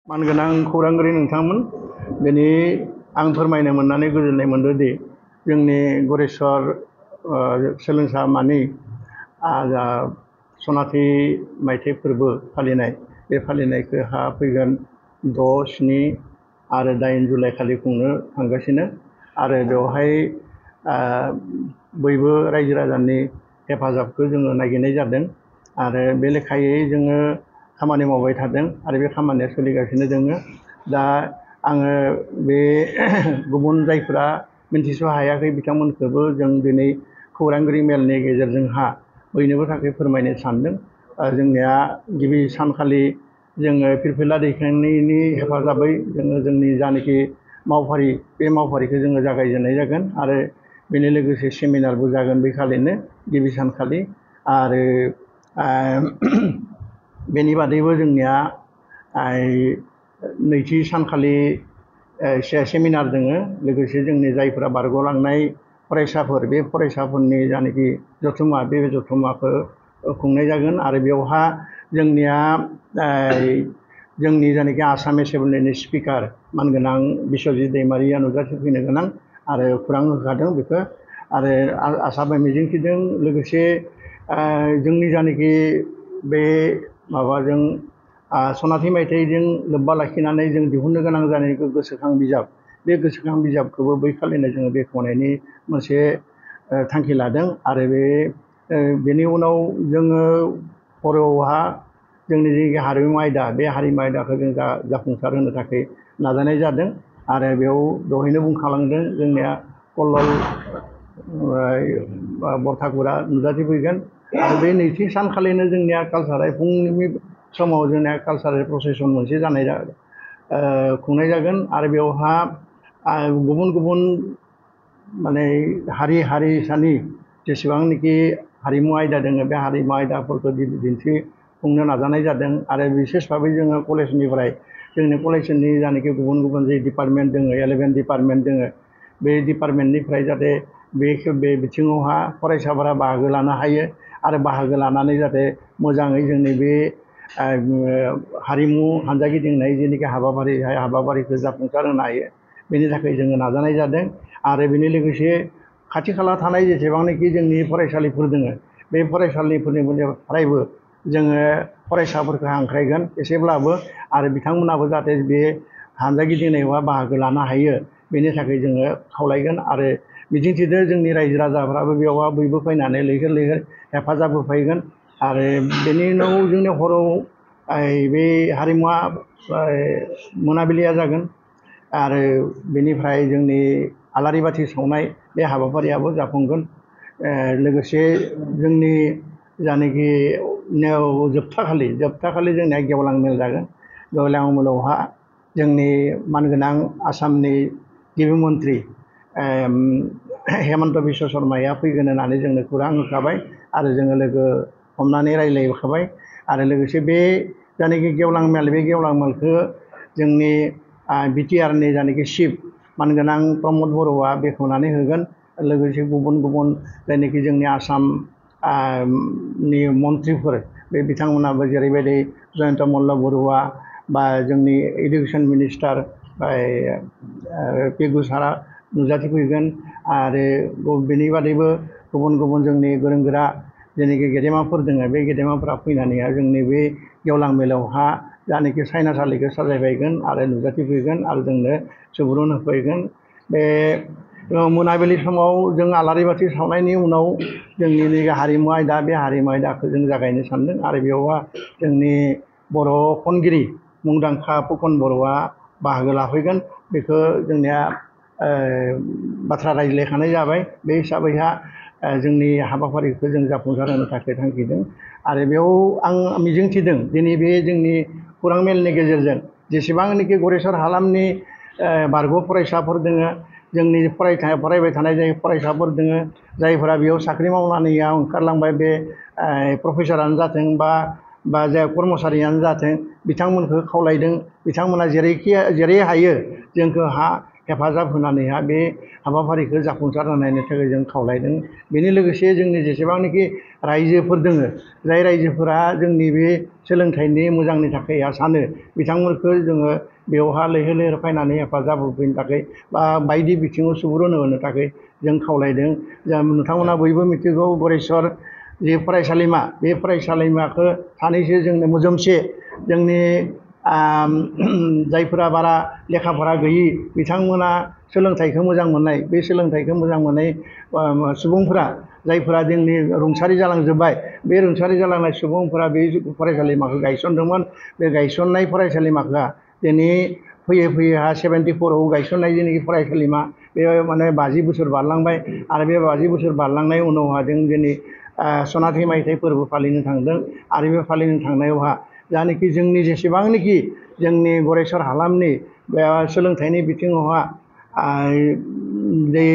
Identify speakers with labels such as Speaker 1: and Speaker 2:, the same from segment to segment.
Speaker 1: मानगोनां खौरांगिरि नोंथांमोन दिनै आं फोरमायनो मोननानै गोजोननाय मोनदोंदि जोंनि गरेस्वर सोलोंसामानि सनाथि मायथाइ फोरबो फालिनाय बे फालिनायखौ फैगोन 6, 7 आरो 8 जुलाइ खालि खुंनो थांगासिनो आरो बेवहाय बयबो रायजो राजानि हेफाजाबखौ जोङो नागिरनाय जादों आरो बे लेखायै जोङो खामानि मावबाय थादों आरो बे खामानिया सोलिगासिनो दोङो। दा आङो बे गुबुन जायफोरा मिन्थिस' हायाखै बिथांमोनखौबो जों दिनै खौरांगिरि मेलनि गेजेरजोंहा बयनोबो थाखाय फोरमायनो सानदों। जोंनिया गिबि सानखालि जोङो फिरफिला दैखांनायनि हेफाजाबै जोङो जोंनि जानाखि मावफारि बे मावफारिखौ जोङो जागायजेननाय जागोन आरो बेनि लोगोसे सेमिनारबो जागोन बे खालिनो गिबि सानखालि आरो बेनि बादैबो जोंनिया नैथि सानखालि सेमिनार दोङो लोगोसे जोंनि जायफोरा बारग'लांनाय फरायसाफोर बे फरायसाफोरनि जानाखि जथुम्मा बे जथुम्माखौ खुंनाय जागोन आरो बेवहा जोंनिया जोंनि जानाखि आसाम एसेम्बलिनि स्पिकार मानगोनां बिस्वजित दैमारिया नुजाथि फैनो गोनां आरो खौरां होखादों बेखौ आरो आसा मिजिंथिदों लोगोसे जोंनि जानाखि बे माबाजों सनाथि मायथाइजों लोब्बा लाखिनानै जों दिहुननो गोनां जानाय गोसोखां बिजाब बे गोसोखां बिजाबखौबो बै खालिनो जोङो बेखेवनायनि मोनसे थांखि लादों आरो बेनि उनाव जोङो हरावहा जोंनि जे हारिमु आयदा बे हारिमु आयदाखौ जों जाफुंसार होनो थाखाय नाजानाय जादों आरो बेयाव दहायनो बुंखालांदों जोंनिया कल्लल बरथागुरा नुजाथिफैगोन आरो बे नैथि सानखालिनो जोंनिया कालसारेल फुंनि समाव जोंनिया कालसारेल प्रसेसन मोनसे खुंनाय जागोन आरो बेवहा गुबुन गुबुन माने हारिसानि जेसेबांनाखि हारिमु आयदा दङ बे हारिमु आयदाफोरखौ दिन्थिफुंनो नाजानाय जादों आरो बिसेस भाबै जोङो कलेजनिफ्राय जोंनि कलेजनि जानाखि गुबुन गुबुन जे डिपार्टमेन्ट दङ 11 डिपार्टमेन्ट दङ बे डिपार्टमेन्टनिफ्राय जाहाथे बे बिथिङावहा फरायसाफोरा बाहागो लानो हायो आरो बाहागो लानानै जाहाथे मोजाङै जोंनि बे हारिमु हानजा गिदिंनाय जेनिखि हाबाफारिखौ जाफुंसार होनो हायो बेनि थाखाय जोङो नाजानाय जादों आरो बेनि लोगोसे खाथि खाला थानाय जेसेबांनाखि जोंनि फरायसालिफोर दङ बे फरायसालिफोरनिफ्रायबो जोङो फरायसाफोरखौ हांख्रायगोन एसेब्लाबो आरो बिथांमोनाबो जाहाथे बे हानजा गिदिंनायाव बाहागो लानो हायो बेनि थाखाय जोङो खावलायगोन आरो मिजिंथिदों जोंनि रायजो राजाफ्राबो बेयावहा बयबो फैनानै लैहोर लैहोर हेफाजाब होफैगोन आरो बेनि उनाव जोंनि हराव बे हारिमुआ मोनाबिलिया जागोन आरो बेनिफ्राय जोंनि आलारि बाथि सावनाय बे हाबाफारियाबो जाफुंगोन लोगोसे जोंनि जानाखि जोबथा खालि जोंनिया गेवलां मेल जागोन गेवलां मेलावहा जोंनि मानगोनां आसामनि गिबि मन्थ्रि हेमन्त बिश्व शर्माया फैगोन होननानै जोंनो खौरां होखाबाय आरो जोङो लोगो हमनानै रायज्लायखाबाय आरो लोगोसे बे जानाखि गेवलां मेल बे गेवलां मेलखौ जोंनि बिटिआरनि जानाखि चिफ मानगोनां प्रमद बर'आ बेखेवनानै होगोन लोगोसे गुबुन गुबुन जायनाखि जोंनि आसामनि मन्थ्रिफोर बे बिथांमोनाबो जेरैबायदि जयन्त मल्ल बरुवा बा जोंनि इडुकेसन मिनिस्टार पेगु सारा नुजाथिफैगोन आरो बेनि बादैबो गुबुन गुबुन जोंनि गोरों गोरा जेनाखि गेदेमाफोर दङ बे गेदेमाफोरा फैनानै जोंनि बे गेवलां मेलावहा जानाखि सायनासालिखौ साजायफैगोन आरो नुजाथिफैगोन आरो जोंनो सुबुरुन होफैगोन बे मोनाबिलि समाव जों आलारि बाथि सावनायनि उनाव जोंनि नैबे हारिमु आयदा बे हारिमु आयदाखौ जों जागायनो सानदों आरो बेयावहा जोंनि बर' खनगिरि मुंदांखा फुकन बर'आ बाहागो लाफैगोन बेखौ जोंनिया बाथ्रा रायज्लायखानाय जाबाय बे हिसाबैहा जोंनि हाबाफारिखौ जों जाफुंसार होनो थाखाय थांखिदों आरो बेयाव आं मिजिंथिदों दिनै बे जोंनि खौरां मेलनि गेजेरजों जेसेबांनाखि गरेस्वर हालामनि बारग' फरायसाफोर दङ जोंनि फरायबाय थानाय जाय फरायसाफोर दङ जायफोरा बेयाव साख्रि मावनानै ओंखारलांबाय बे प्रफेसारानो जाथों बा जाय कर्मसारियानो जाथों बिथांमोनखौ खावलायदों बिथांमोना जेरै हायो जोंखौ हेफाजाब होनानैहा बे हाबाफारिखौ जाफुंसार होनायनि थाखाय जों खावलायदों। बेनि लोगोसे जोंनि जेसेबांनाखि रायजोफोर दोङो जाय रायजोफोरा जोंनि बे सोलोंथाइनि मोजांनि थाखाय सानो बिथांमोनखौ जोङो बेवहा लैहोर लैहोर फैनानै हेफाजाब होफैनो थाखाय बा बायदि बिथिङाव सुबुरुन होनो थाखाय जों खावलायदों। नोंथांमोना बयबो मिथिगौ गरेस्वर जे फरायसालिमा बे फरायसालिमाखौ सानैसो जोंनो मोजोमसे जोंनि जायफोरा बारा लेखा फरा गैयि बिथांमोना सोलोंथाइखौ मोजां मोननाय बे सोलोंथाइखौ मोजां मोननाय सुबुंफोरा जायफोरा जोंनि रुंसारि जालांजोब्बाय बे रुंसारि जालांनाय सुबुंफोरा बे फरायसालिमाखौ गायसनदोंमोन। बे गायसननाय फरायसालिमाखौ दिनै फैयै फैयै 74आव गायसननाय जेनाखि फरायसालिमा बे माने 50 बोसोर बारलांबाय आरो बे 50 बोसोर बारलांनाय उनावहा जों दिनै सनाथि मायथाइ फोरबो फालिनो थांदों आरो बे फालिनो थांनायावहा जानाखि जोंनि जेसेबांनाखि जोंनि गरेस्वर हालामनि बे सोलोंथाइनि बिथिङावहा जे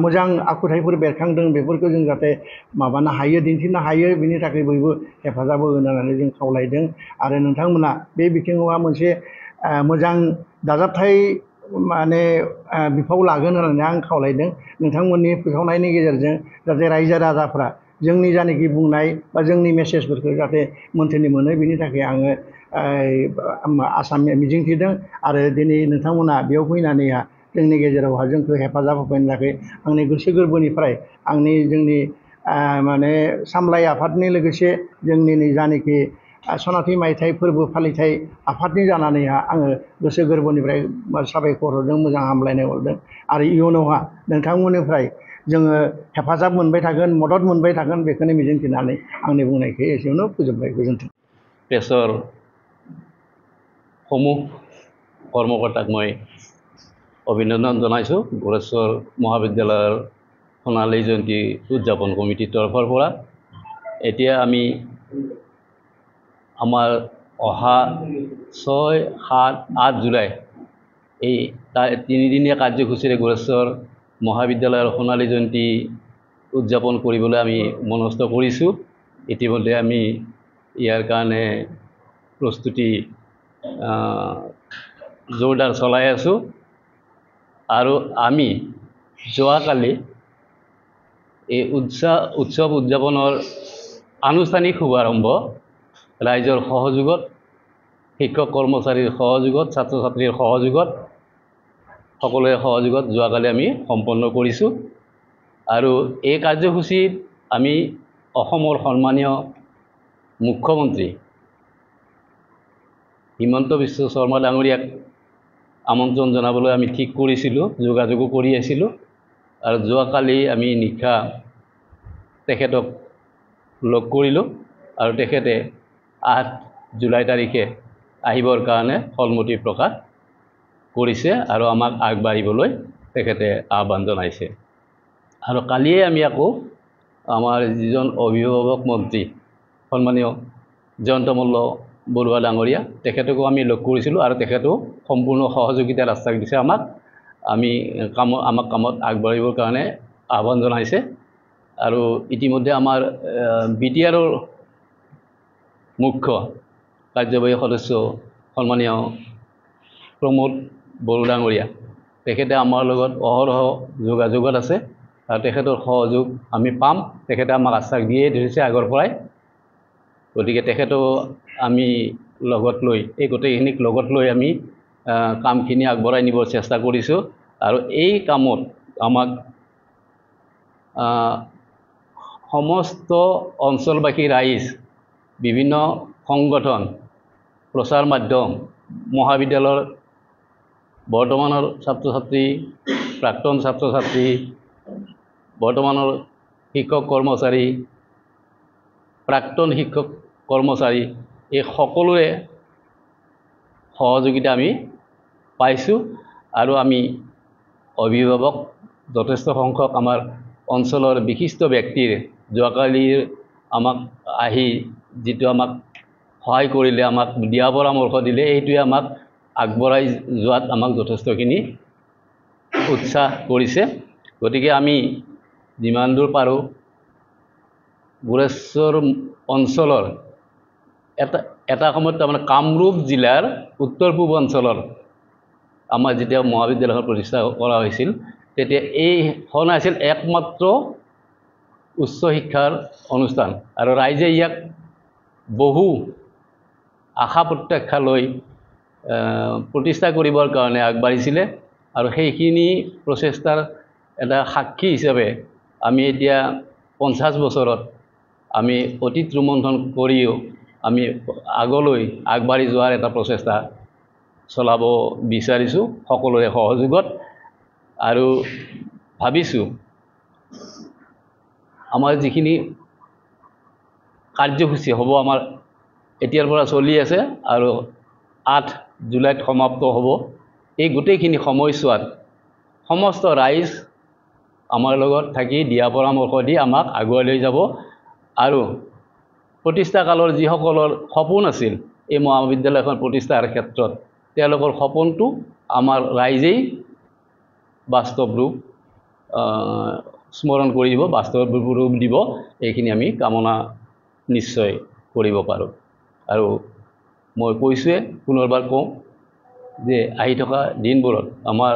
Speaker 1: मोजां आखुथायफोर बेरखांदों बेफोरखौ जों जाहाथे माबानो हायो दिन्थिनो हायो बिनि थाखाय बयबो हेफाजाब होगोन होननानै जों खावलायदों। आरो नोंथांमोना बे बिथिङावहा मोनसे मोजां दाजाबथाय माने बिफाव लागोन होननानै आं खावलायदों। नोंथांमोननि फोसावनायनि गेजेरजों जाहाथे रायजो राजाफ्रा जोंनि जानाखि बुंनाय बा जोंनि मेसेजफोरखौ जाहाथे मोनथिनो मोनो बिनि थाखाय आङो आसा मिजिंथिदों। आरो दिनै नोंथांमोना बेयाव फैनानैहा जोंनि गेजेरावहा जोंखौ हेफाजाब होफैनो थाखाय आंनि गोसो गोरबोनिफ्राय जोंनि माने सामलाय आफादनि लोगोसे जोंनि जानाखि सनाथि मायथाइ फोरबो फालिथाय आफादनि जानानैहा आङो गोसो गोरबोनिफ्राय साबायखर हरदों, मोजां हामलायनाय हरदों। आरो इयुनावहा नोंथांमोननिफ्राय जोङो हेफाजाब मोनबाय थागोन, मदद मोनबाय थागोन बेखौनो मिजिंथिनानै आंनि बुंनायखौ एसेयावनो फोजोबबाय। गोजोन्थों।
Speaker 2: প্ৰেছৰ সমূহ কৰ্মকৰ্তাক মই অভিনন্দন জনাইছোঁ। গোৰেশ্বৰ মহাবিদ্যালয়ৰ সোণালী জয়ন্তী উদযাপন কমিটিৰ তৰফৰ পৰা এতিয়া আমি আমাৰ অহা 6, 7, 8 জুলাই এই 3দিনীয়া কাৰ্যসূচীৰে গোৰেশ্বৰ মহাবিদ্যালয়ৰ সোণালী জয়ন্তী উদযাপন কৰিবলৈ আমি মনস্থ কৰিছোঁ। ইতিমধ্যে আমি ইয়াৰ কাৰণে প্ৰস্তুতি জোৰদাৰ চলাই আছোঁ। আৰু আমি যোৱাকালি এই উৎসৱ উদযাপনৰ আনুষ্ঠানিক শুভাৰম্ভ ৰাইজৰ সহযোগত, শিক্ষক কৰ্মচাৰীৰ সহযোগত, ছাত্ৰ ছাত্ৰীৰ সহযোগত, সকলোৰে সহযোগত যোৱাকালি আমি সম্পন্ন কৰিছোঁ। আৰু এই কাৰ্যসূচীত আমি অসমৰ সন্মানীয় মুখ্যমন্ত্ৰী হিমন্ত বিশ্ব শৰ্মা ডাঙৰীয়াক আমন্ত্ৰণ জনাবলৈ আমি ঠিক কৰিছিলোঁ, যোগাযোগো কৰি আছিলোঁ। আৰু যোৱাকালি আমি নিশা তেখেতক লগ কৰিলোঁ আৰু তেখেতে 8 জুলাই তাৰিখে আহিবৰ কাৰণে সন্মতি প্ৰকাশ কৰিছে আৰু আমাক আগবাঢ়িবলৈ তেখেতে আহ্বান জনাইছে। আৰু কালিয়ে আমি আকৌ আমাৰ যিজন অভিভাৱক মন্ত্ৰী সন্মানীয় জয়ন্ত মল্ল বৰুৱা ডাঙৰীয়া তেখেতকো আমি লগ কৰিছিলোঁ আৰু তেখেতেও সম্পূৰ্ণ সহযোগিতাৰ আশ্বাস দিছে আমাক কামত আগবাঢ়িবৰ কাৰণে আহ্বান জনাইছে। আৰু ইতিমধ্যে আমাৰ BTRৰ মুখ্য কাৰ্যবাহী সদস্য সন্মানীয় প্ৰমোদ বড়ো ডাঙৰীয়া তেখেতে আমাৰ লগত অহৰহ যোগাযোগত আছে আৰু তেখেতৰ সহযোগ আমি পাম। তেখেতে আমাক আশ্বাস দিয়ে ধৰিছে আগৰ পৰাই। গতিকে তেখেতও আমি লগত লৈ এই গোটেইখিনিক লগত লৈ আমি কামখিনি আগবঢ়াই নিবৰ চেষ্টা কৰিছোঁ। আৰু এই কামত আমাক সমস্ত অঞ্চলবাসী ৰাইজ, বিভিন্ন সংগঠন, প্ৰচাৰ মাধ্যম, মহাবিদ্যালয়ৰ বৰ্তমানৰ ছাত্ৰ ছাত্ৰী, প্ৰাক্তন ছাত্ৰ ছাত্ৰী, বৰ্তমানৰ শিক্ষক কৰ্মচাৰী, প্ৰাক্তন শিক্ষক কৰ্মচাৰী এই সকলোৰে সহযোগিতা আমি পাইছোঁ। আৰু আমি অভিভাৱক যথেষ্ট সংখ্যক আমাৰ অঞ্চলৰ বিশিষ্ট ব্যক্তিৰ যোৱাকালিৰ আমাক আহি যিটো আমাক সহায় কৰিলে, আমাক দিয়া পৰামৰ্শ দিলে, এইটোৱে আমাক আগবঢ়াই যোৱাত আমাক যথেষ্টখিনি উৎসাহ কৰিছে। গতিকে আমি যিমান দূৰ পাৰোঁ গোৰেশ্বৰ অঞ্চলৰ এটা সময়ত তাৰমানে কামৰূপ জিলাৰ উত্তৰ পূব অঞ্চলৰ আমাৰ যেতিয়া মহাবিদ্যালয়খন প্ৰতিষ্ঠা কৰা হৈছিল তেতিয়া এইখন আছিল একমাত্ৰ উচ্চ শিক্ষাৰ অনুষ্ঠান আৰু ৰাইজে ইয়াক বহু আশা প্ৰত্যাশা লৈ প্ৰতিষ্ঠা কৰিবৰ কাৰণে আগবাঢ়িছিলে আৰু সেইখিনি প্ৰচেষ্টাৰ এটা সাক্ষী হিচাপে আমি এতিয়া 50 বছৰত আমি অতীত ৰোমন্থন কৰিও আমি আগলৈ আগবাঢ়ি যোৱাৰ এটা প্ৰচেষ্টা চলাব বিচাৰিছোঁ সকলোৰে সহযোগত আৰু ভাবিছোঁ আমাৰ যিখিনি কাৰ্যসূচী হ'ব আমাৰ এতিয়াৰ পৰা চলি আছে আৰু 8 জুলাইত সমাপ্ত হ'ব এই গোটেইখিনি সময়ছোৱাত সমস্ত ৰাইজ আমাৰ লগত থাকি দিয়া পৰামৰ্শ দি আমাক আগুৱাই লৈ যাব আৰু প্ৰতিষ্ঠা কালৰ যিসকলৰ সপোন আছিল এই মহাবিদ্যালয়খন প্ৰতিষ্ঠাৰ ক্ষেত্ৰত তেওঁলোকৰ সপোনটো আমাৰ ৰাইজেই বাস্তৱ ৰূপ স্মৰণ কৰিব বাস্তৱ ৰূপ দিব এইখিনি আমি কামনা নিশ্চয় কৰিব পাৰোঁ আৰু মই কৈছোঁৱে পুনৰবাৰ কওঁ যে আহি থকা দিনবোৰত আমাৰ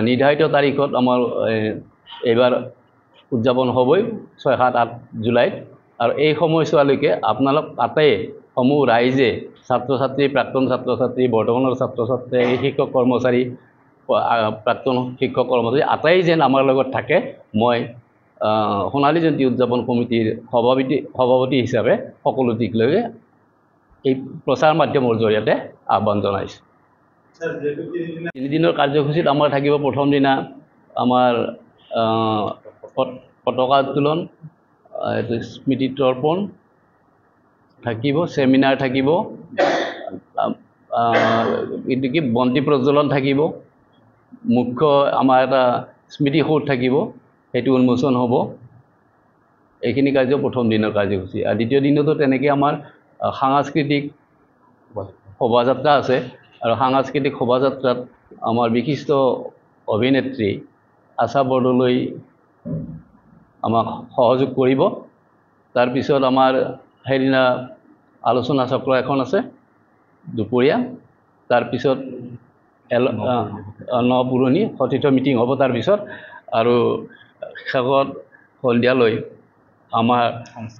Speaker 2: নিৰ্ধাৰিত তাৰিখত আমাৰ এইবাৰ উদযাপন হ'বই 6, 7, 8 জুলাইত আৰু এই সময়ছোৱালৈকে আপোনালোক তাতেই সমূহ ৰাইজে ছাত্ৰ ছাত্ৰী প্ৰাক্তন ছাত্ৰ ছাত্ৰী বৰ্তমানৰ ছাত্ৰ ছাত্ৰী শিক্ষক কৰ্মচাৰী প্ৰাক্তন শিক্ষক কৰ্মচাৰী আটাই যেন আমাৰ লগত থাকে মই সোণালী জয়ন্তী উদযাপন কমিটিৰ সভাপতি হিচাপে সকলো দিশলৈকে এই প্ৰচাৰ মাধ্যমৰ জৰিয়তে আহ্বান জনাইছোঁ। 3 দিনৰ কাৰ্যসূচীত আমাৰ থাকিব প্ৰথম দিনা আমাৰ পতাকা উত্তোলন স্মৃতি তৰ্পণ থাকিব সেমিনাৰ থাকিব কিন্তু কি বন্তি প্ৰজ্বলন থাকিব মুখ্য আমাৰ এটা স্মৃতিসৌধ থাকিব সেইটো উন্মোচন হ'ব এইখিনি কাৰ্য প্ৰথম দিনৰ কাৰ্যসূচী আৰু দ্বিতীয় দিনতো তেনেকৈ আমাৰ সাংস্কৃতিক শোভাযাত্ৰা আছে আৰু সাংস্কৃতিক শোভাযাত্ৰাত আমাৰ বিশিষ্ট অভিনেত্ৰী আশা বৰদলৈ আমাক সহযোগ কৰিব তাৰপিছত আমাৰ সেইদিনা আলোচনা চক্ৰ এখন আছে দুপৰীয়া তাৰপিছত নপুৰণি সতীৰ্থ মিটিং হ'ব তাৰপিছত আৰু শেষত সন্ধিয়ালৈ আমাৰ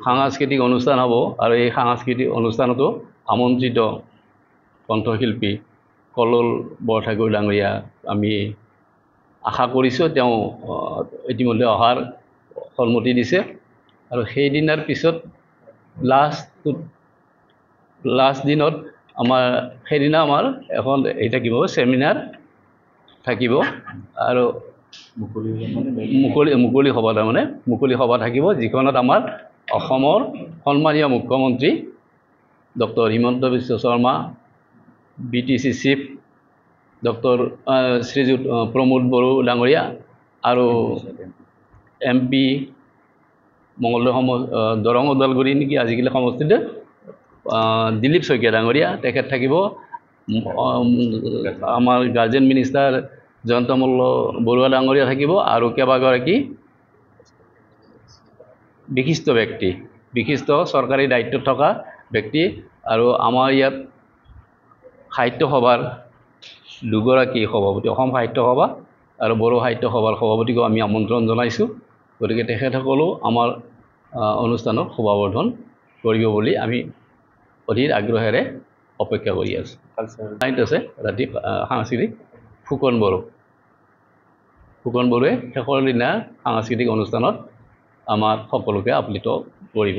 Speaker 2: সাংস্কৃতিক অনুষ্ঠান হ'ব আৰু এই সাংস্কৃতিক অনুষ্ঠানতো আমন্ত্ৰিত কণ্ঠশিল্পী কলল বৰঠাকুৰ ডাঙৰীয়া আমি আশা কৰিছোঁ তেওঁ ইতিমধ্যে অহাৰ সন্মতি দিছে আৰু সেইদিনাৰ পিছত লাষ্ট দিনত আমাৰ সেইদিনা আমাৰ এখন এই থাকিব সেমিনাৰ থাকিব আৰু মুকলি সভা তাৰমানে মুকলি সভা থাকিব যিখনত আমাৰ অসমৰ সন্মানীয় মুখ্যমন্ত্ৰী doctor Himanta Biswa Sarma BTC chief doctor শ্ৰীযুত প্ৰমোদ বড়ো ডাঙৰীয়া আৰু MP মঙ্গলদৈ দৰং ওদালগুৰি নেকি আজিকালি সমষ্টিতে দিলীপ শইকীয়া ডাঙৰীয়া তেখেত থাকিব আমাৰ গাৰ্জেন মিনিষ্টাৰ জয়ন্ত মল্ল বৰুৱা ডাঙৰীয়া থাকিব আৰু কেইবাগৰাকী বিশিষ্ট ব্যক্তি বিশিষ্ট চৰকাৰী দায়িত্বত থকা ব্যক্তি আৰু আমাৰ ইয়াত সাহিত্য সভাৰ দুগৰাকী সভাপতি অসম সাহিত্য সভা আৰু বড়ো সাহিত্য সভাৰ সভাপতিকো আমি আমন্ত্ৰণ জনাইছোঁ গতিকে তেখেতসকলেও আমাৰ অনুষ্ঠানত শোভাবৰ্ধন কৰিব বুলি আমি অধীৰ আগ্ৰহেৰে অপেক্ষা কৰি আছোঁ। নাইট আছে ৰাতি সাংস্কৃতিক ফুকন বড়োৱে শেষৰ দিনা সাংস্কৃতিক অনুষ্ঠানত আমাক সকলোকে আপ্লুত কৰিব।